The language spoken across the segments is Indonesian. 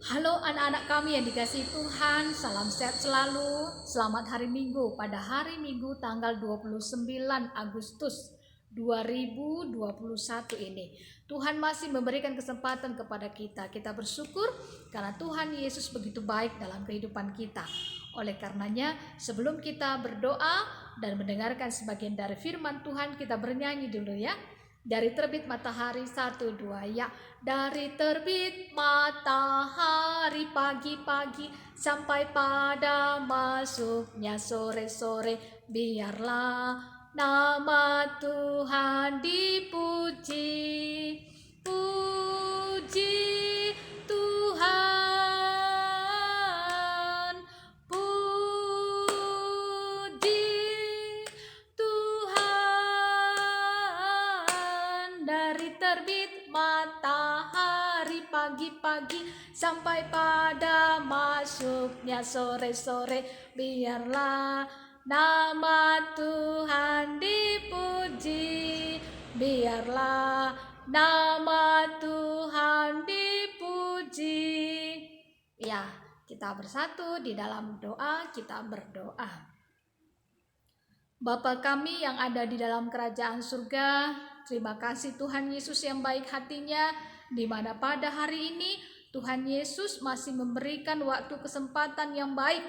Halo anak-anak kami yang dikasihi Tuhan, salam sehat selalu. Selamat hari Minggu pada hari Minggu tanggal 29 Agustus 2021 ini. Tuhan masih memberikan kesempatan kepada kita. Kita bersyukur karena Tuhan Yesus begitu baik dalam kehidupan kita. Oleh karenanya, sebelum kita berdoa dan mendengarkan sebagian dari firman Tuhan, kita bernyanyi dulu ya. Dari terbit matahari 1, 2 ya. Dari terbit matahari pagi-pagi sampai pada masuknya sore-sore, biarlah nama Tuhan dipuji. Puji Tuhan, puji Tuhan. Dari terbit matahari pagi-pagi sampai pada masuknya sore-sore, biarlah nama Tuhan dipuji. Biarlah nama Tuhan dipuji. Ya, kita bersatu di dalam doa, kita berdoa. Bapa kami yang ada di dalam kerajaan surga, terima kasih Tuhan Yesus yang baik hatinya, di mana pada hari ini Tuhan Yesus masih memberikan waktu kesempatan yang baik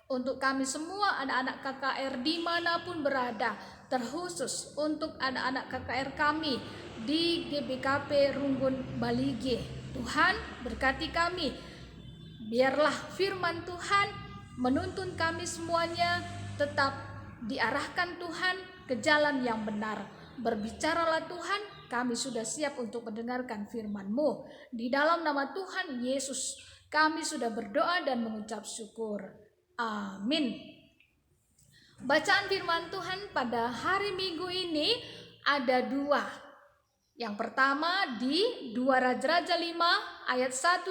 untuk kami semua anak-anak KKR dimanapun berada, terkhusus untuk anak-anak KKR kami di GBKP Runggun Balige. Tuhan berkati kami, biarlah firman Tuhan menuntun kami semuanya tetap diarahkan Tuhan ke jalan yang benar. Berbicaralah Tuhan, kami sudah siap untuk mendengarkan firman-Mu. Di dalam nama Tuhan Yesus, kami sudah berdoa dan mengucap syukur. Amin. Bacaan firman Tuhan pada hari Minggu ini ada 2. Yang pertama di 2 Raja-Raja 5 ayat 1-5.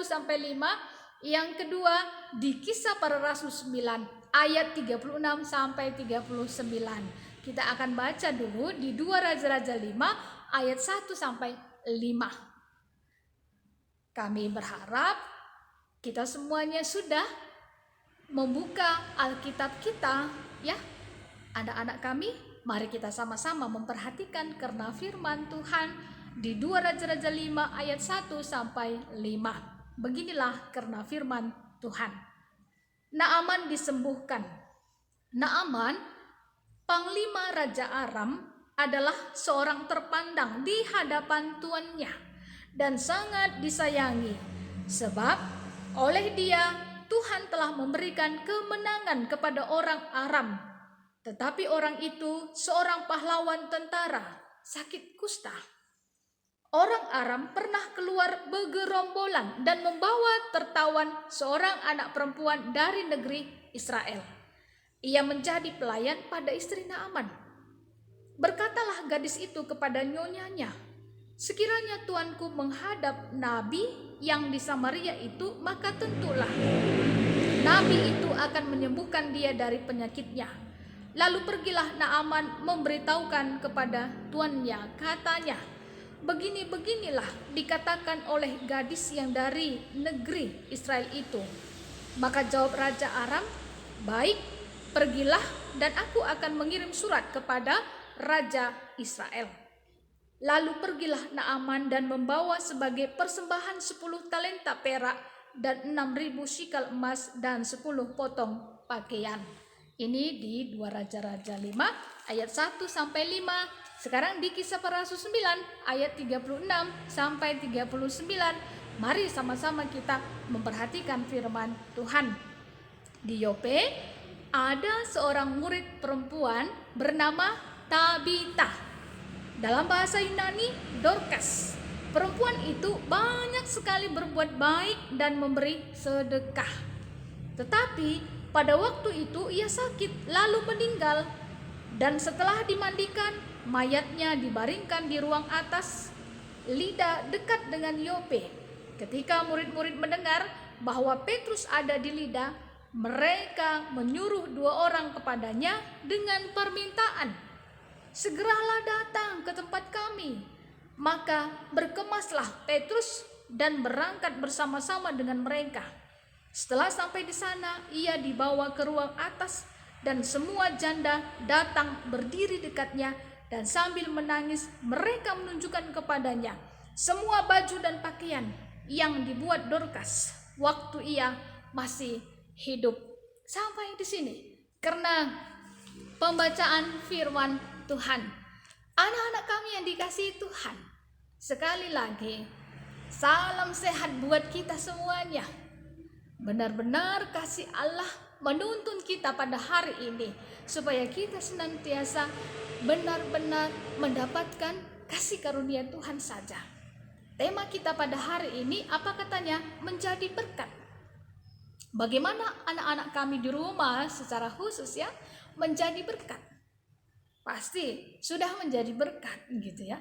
Yang kedua di Kisah Para Rasul 9 ayat 36 sampai 39. Kita akan baca dulu di 2 Raja-Raja 5 ayat 1 sampai 5. Kami berharap kita semuanya sudah membuka Alkitab kita ya. Anak-anak kami, mari kita sama-sama memperhatikan karena firman Tuhan di 2 Raja-Raja 5 ayat 1 sampai 5. Beginilah karena firman Tuhan. Naaman disembuhkan. Naaman, panglima Raja Aram, adalah seorang terpandang di hadapan tuannya dan sangat disayangi, sebab oleh dia Tuhan telah memberikan kemenangan kepada orang Aram. Tetapi orang itu seorang pahlawan tentara, sakit kusta. Orang Aram pernah keluar bergerombolan dan membawa tertawan seorang anak perempuan dari negeri Israel. Ia menjadi pelayan pada istri Naaman. Berkatalah gadis itu kepada nyonyanya, sekiranya tuanku menghadap nabi yang di Samaria itu, maka tentulah nabi itu akan menyembuhkan dia dari penyakitnya. Lalu pergilah Naaman memberitahukan kepada tuannya, katanya, begini-beginilah dikatakan oleh gadis yang dari negeri Israel itu. Maka jawab Raja Aram, baik, pergilah dan aku akan mengirim surat kepada Raja Israel. Lalu pergilah Naaman dan membawa sebagai persembahan 10 talenta perak dan 6.000 shikal emas dan 10 potong pakaian. Ini di 2 Raja-Raja 5 ayat 1 sampai 5. Sekarang di Kisah Para Rasul 9 ayat 36 sampai 39. Mari sama-sama kita memperhatikan firman Tuhan. Di Yope ada seorang murid perempuan bernama Tabita. Dalam bahasa Yunani, Dorcas. Perempuan itu banyak sekali berbuat baik dan memberi sedekah. Tetapi pada waktu itu ia sakit lalu meninggal, dan setelah dimandikan mayatnya dibaringkan di ruang atas Lida dekat dengan Yope. Ketika murid-murid mendengar bahwa Petrus ada di Lida, mereka menyuruh 2 orang kepadanya dengan permintaan, segeralah datang ke tempat kami. Maka berkemaslah Petrus dan berangkat bersama-sama dengan mereka. Setelah sampai di sana, ia dibawa ke ruang atas dan semua janda datang berdiri dekatnya dan sambil menangis mereka menunjukkan kepadanya semua baju dan pakaian yang dibuat Dorcas waktu ia masih hidup. Sampai di sini karena pembacaan firman Tuhan. Anak-anak kami yang dikasihi Tuhan, sekali lagi salam sehat buat kita semuanya. Benar-benar kasih Allah menuntun kita pada hari ini supaya kita senantiasa benar-benar mendapatkan kasih karunia Tuhan saja. Tema kita pada hari ini apa katanya? Menjadi berkat. Bagaimana anak-anak kami di rumah secara khusus ya menjadi berkat? Pasti sudah menjadi berkat gitu ya.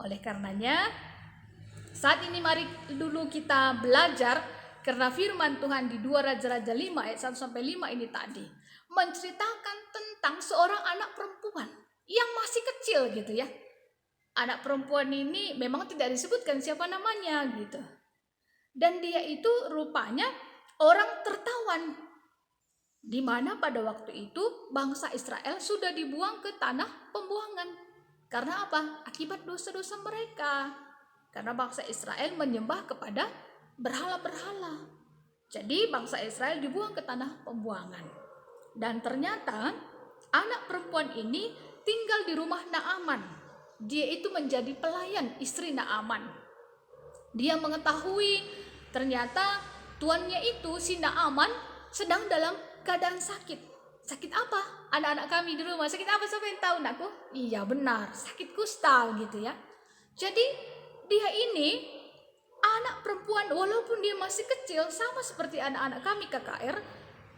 Oleh karenanya saat ini mari dulu kita belajar karena firman Tuhan di 2 Raja-Raja 5 ayat 1 sampai 5 ini tadi menceritakan tentang seorang anak perempuan yang masih kecil gitu ya. Anak perempuan ini memang tidak disebutkan siapa namanya gitu. Dan dia itu rupanya orang tertawan, di mana pada waktu itu bangsa Israel sudah dibuang ke tanah pembuangan. Karena apa? Akibat dosa-dosa mereka. Karena bangsa Israel menyembah kepada berhala-berhala. Jadi bangsa Israel dibuang ke tanah pembuangan. Dan ternyata anak perempuan ini tinggal di rumah Naaman. Dia itu menjadi pelayan istri Naaman. Dia mengetahui ternyata tuannya itu si Naaman sedang dalam keadaan sakit. Sakit apa? Anak-anak kami di rumah sakit apa? Siapa yang tahu nakku? Iya benar, sakit kusta gitu ya. Jadi dia ini anak perempuan walaupun dia masih kecil sama seperti anak-anak kami KKR,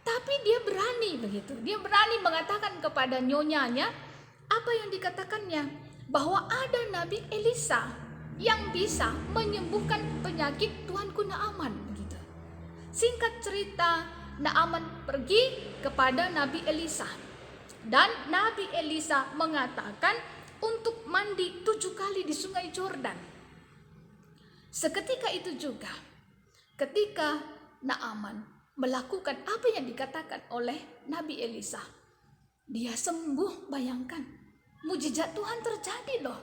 tapi dia berani begitu. Dia berani mengatakan kepada nyonyanya apa yang dikatakannya, bahwa ada Nabi Elisa yang bisa menyembuhkan penyakit tuanku Naaman begitu. Singkat cerita, Naaman pergi kepada Nabi Elisa dan Nabi Elisa mengatakan untuk mandi 7 kali di sungai Yordan. Seketika itu juga ketika Naaman melakukan apa yang dikatakan oleh Nabi Elisa, dia sembuh. Bayangkan, mujizat Tuhan terjadi loh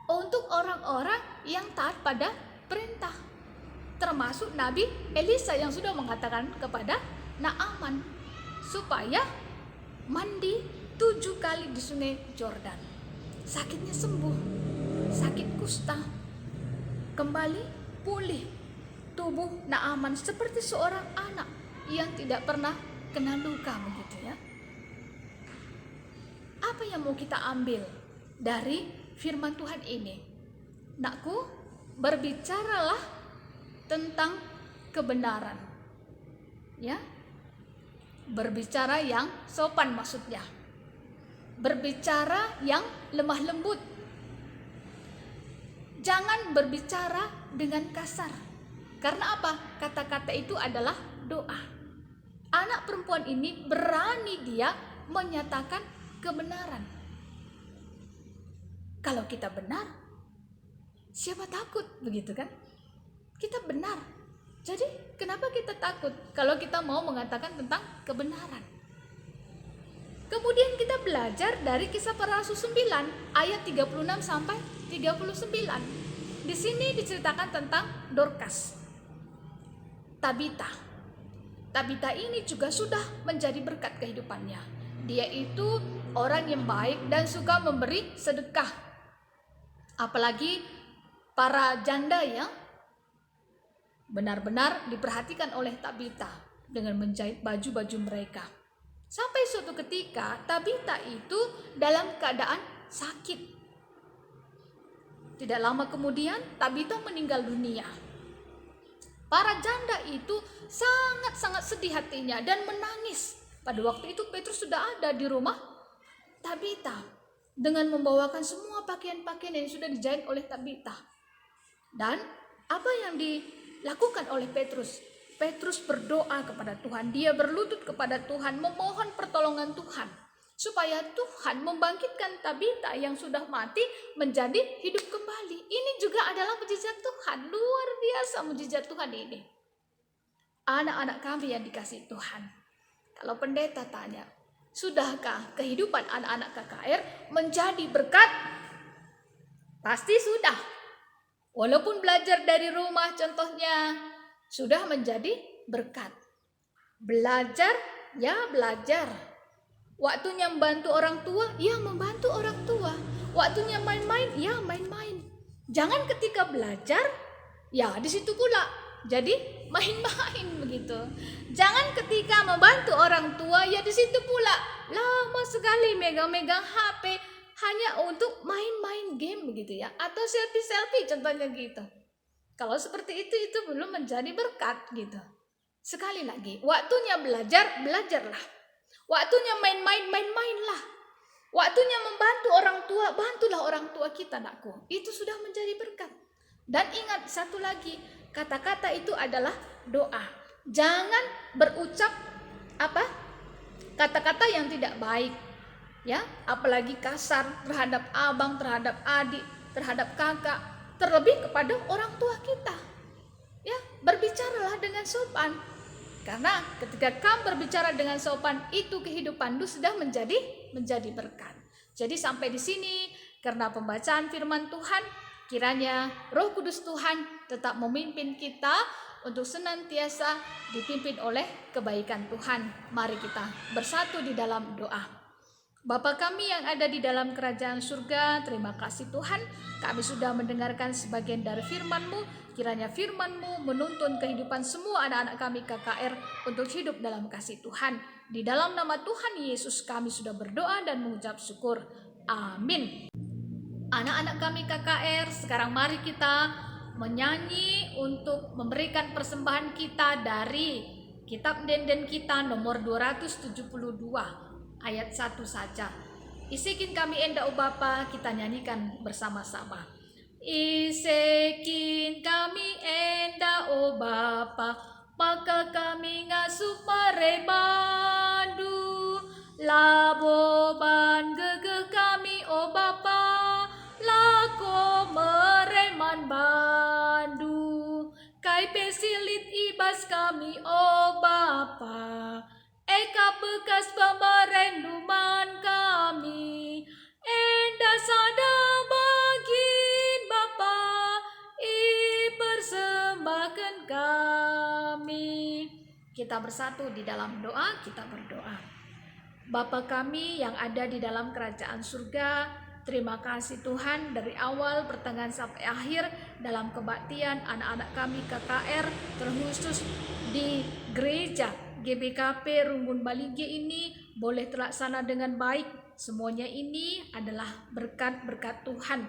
untuk orang-orang yang taat pada perintah, termasuk Nabi Elisa yang sudah mengatakan kepada Naaman supaya mandi 7 kali di sungai Yordan. Sakitnya sembuh, sakit kusta kembali pulih. Tubuh Naaman seperti seorang anak yang tidak pernah kena luka begitu ya. Apa yang mau kita ambil dari firman Tuhan ini? Nakku, berbicaralah tentang kebenaran. Ya. Berbicara yang sopan maksudnya. Berbicara yang lemah lembut. Jangan berbicara dengan kasar. Karena apa? Kata-kata itu adalah doa. Anak perempuan ini berani dia menyatakan kebenaran. Kalau kita benar, siapa takut begitu kan? Kita benar. Jadi kenapa kita takut kalau kita mau mengatakan tentang kebenaran? Kemudian kita belajar dari Kisah Para Rasul 9 ayat 36 sampai 39. Di sini diceritakan tentang Dorcas. Tabita ini juga sudah menjadi berkat kehidupannya. Dia itu orang yang baik dan suka memberi sedekah. Apalagi para janda yang benar-benar diperhatikan oleh Tabita dengan menjahit baju-baju mereka. Sampai suatu ketika Tabita itu dalam keadaan sakit. Tidak lama kemudian Tabita meninggal dunia. Para janda itu sangat-sangat sedih hatinya dan menangis. Pada waktu itu Petrus sudah ada di rumah Tabita dengan membawakan semua pakaian-pakaian yang sudah dijahit oleh Tabita. Dan apa yang dilakukan oleh Petrus? Petrus berdoa kepada Tuhan. Dia berlutut kepada Tuhan, memohon pertolongan Tuhan supaya Tuhan membangkitkan Tabita yang sudah mati menjadi hidup kembali. Ini juga adalah mujizat Tuhan. Luar biasa mujizat Tuhan ini. Anak-anak kami yang dikasihi Tuhan. Kalau pendeta tanya, sudahkah kehidupan anak-anak KKR menjadi berkat? Pasti sudah. Walaupun belajar dari rumah contohnya, sudah menjadi berkat. Belajar, ya belajar. Waktunya membantu orang tua, ya membantu orang tua. Waktunya main-main, ya main-main. Jangan ketika belajar, ya di situ pula jadi main-main begitu. Jangan ketika membantu orang tua, ya di situ pula lama sekali megang-megang HP hanya untuk main-main game begitu ya, atau selfie-selfie contohnya gitu. Kalau seperti itu belum menjadi berkat gitu. Sekali lagi, waktunya belajar, belajarlah. Waktunya main-main, main-mainlah. Waktunya membantu orang tua, bantulah orang tua kita, nakku. Itu sudah menjadi berkat. Dan ingat satu lagi, kata-kata itu adalah doa. Jangan berucap kata-kata yang tidak baik, ya, apalagi kasar terhadap abang, terhadap adik, terhadap kakak, terlebih kepada orang tua kita. Ya, berbicaralah dengan sopan. Karena ketika kamu berbicara dengan sopan, itu kehidupanmu sudah menjadi berkat. Jadi sampai di sini karena pembacaan firman Tuhan, kiranya Roh Kudus Tuhan tetap memimpin kita untuk senantiasa dipimpin oleh kebaikan Tuhan. Mari kita bersatu di dalam doa. Bapa kami yang ada di dalam kerajaan surga, terima kasih Tuhan, kami sudah mendengarkan sebagian dari firman-Mu. Kiranya firman-Mu menuntun kehidupan semua anak-anak kami KKR untuk hidup dalam kasih Tuhan. Di dalam nama Tuhan Yesus kami sudah berdoa dan mengucap syukur. Amin. Anak-anak kami KKR, sekarang mari kita menyanyi untuk memberikan persembahan kita dari kitab Denden kita nomor 272. Ayat 1 saja. Isikin kami enda o Bapa, kita nyanyikan bersama-sama. Isikin kami enda o Bapa, maka kami ngasup marebandu. Laboban gegeh kami o Bapa, lako mereman bandu. Kai pesilit ibas kami o Bapa, eka bekas pemarenduman kami, enda sada bagin Bapa, i persembahkan kami. Kita bersatu di dalam doa, kita berdoa. Bapa kami yang ada di dalam kerajaan surga, terima kasih Tuhan dari awal pertengahan sampai akhir dalam kebaktian anak-anak kami KKR, terkhusus di gereja GBKP Rumbun Balige ini boleh terlaksana dengan baik. Semuanya ini adalah berkat-berkat Tuhan.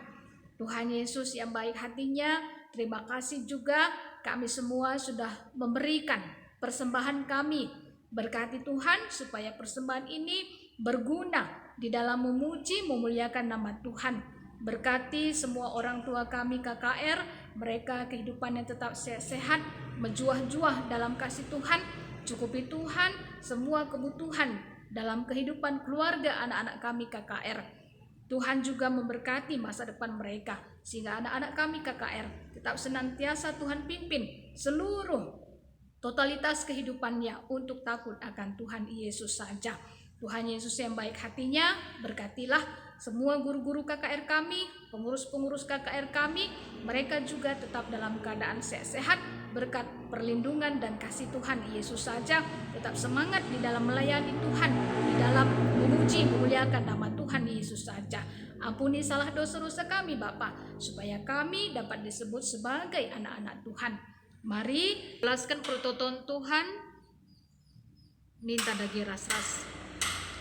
Tuhan Yesus yang baik hatinya, terima kasih juga kami semua sudah memberikan persembahan kami. Berkati Tuhan supaya persembahan ini berguna di dalam memuji, memuliakan nama Tuhan. Berkati semua orang tua kami KKR, mereka kehidupan yang tetap sehat, menjuah-juah dalam kasih Tuhan. Cukupi Tuhan semua kebutuhan dalam kehidupan keluarga anak-anak kami KKR. Tuhan juga memberkati masa depan mereka, sehingga anak-anak kami KKR tetap senantiasa Tuhan pimpin seluruh totalitas kehidupannya untuk takut akan Tuhan Yesus saja. Tuhan Yesus yang baik hatinya, berkatilah semua guru-guru KKR kami, pengurus-pengurus KKR kami, mereka juga tetap dalam keadaan sehat, berkat perlindungan dan kasih Tuhan Yesus saja, tetap semangat di dalam melayani Tuhan, di dalam memuji, memuliakan nama Tuhan Yesus saja. Ampuni salah dosa-dosa kami Bapa, supaya kami dapat disebut sebagai anak-anak Tuhan. Mari jelaskan pertolongan Tuhan, minta dagi ras-ras.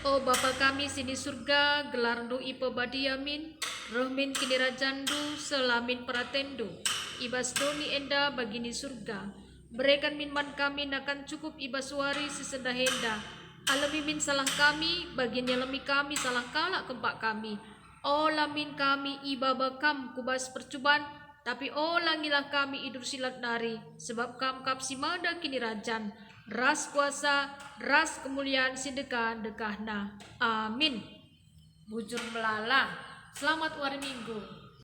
Oh Bapa kami sini surga, gelarndu ipe badiamin, rohmin kini rajandu, selamin pratendu, ibas doni enda bagini surga. Berikan minman kami nakan cukup ibas wari sesenda henda. Alami min salah kami, bagian alami kami salah kalak kempak kami. Oh lamin kami ibabakam kubas percobaan, tapi oh langilah kami hidup silat nari, sebab kam kap simada kini rajan. ras kuasa, ras kemuliaan sideka dekahna. Amin. Bujur melala, selamat hari Minggu.